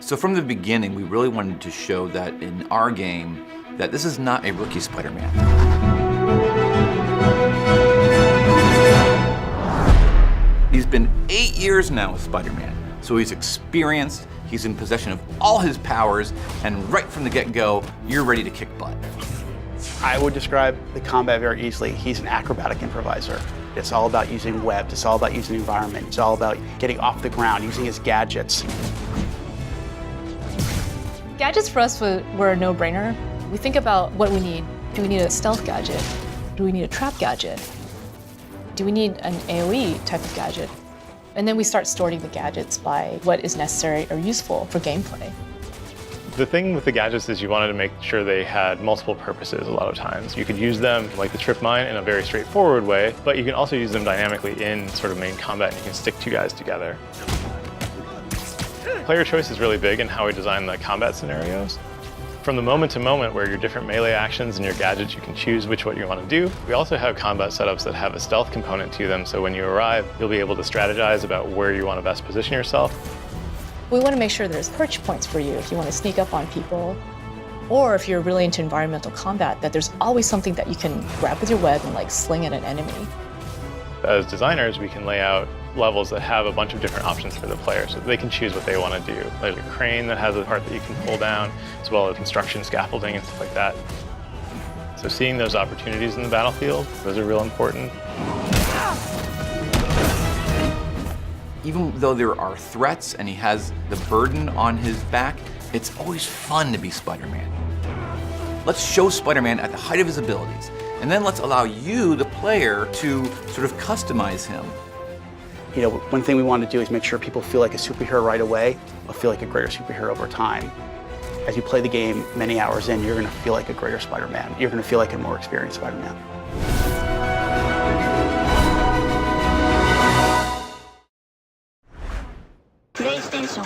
So from the beginning, we really wanted to show that in our game, that this is not a rookie Spider-Man. He's been 8 years now with Spider-Man, so he's experienced, he's in possession of all his powers, and right from the get-go, you're ready to kick butt. I would describe the combat very easily. He's an acrobatic improviser. It's all about using webs, it's all about using the environment, it's all about getting off the ground, using his gadgets. Gadgets for us were a no-brainer. We think about what we need. Do we need a stealth gadget? Do we need a trap gadget? Do we need an AoE type of gadget? And then we start sorting the gadgets by what is necessary or useful for gameplay. The thing with the gadgets is you wanted to make sure they had multiple purposes a lot of times. You could use them like the trip mine in a very straightforward way, but you can also use them dynamically in sort of main combat and you can stick two guys together. Player choice is really big in how we design the combat scenarios. From the moment to moment where your different melee actions and your gadgets, you can choose what you want to do. We also have combat setups that have a stealth component to them, so when you arrive, you'll be able to strategize about where you want to best position yourself. We want to make sure there's perch points for you if you want to sneak up on people, or if you're really into environmental combat, that there's always something that you can grab with your web and like sling at an enemy. As designers, we can lay out levels that have a bunch of different options for the player so that they can choose what they want to do. There's a crane that has a part that you can pull down, as well as construction scaffolding and stuff like that. So seeing those opportunities in the battlefield, those are real important. Even though there are threats and he has the burden on his back, it's always fun to be Spider-Man. Let's show Spider-Man at the height of his abilities, and then let's allow you, the player, to sort of customize him. You know, one thing we want to do is make sure people feel like a superhero right away, but feel like a greater superhero over time. As you play the game many hours in, you're going to feel like a greater Spider-Man. You're going to feel like a more experienced Spider-Man. PlayStation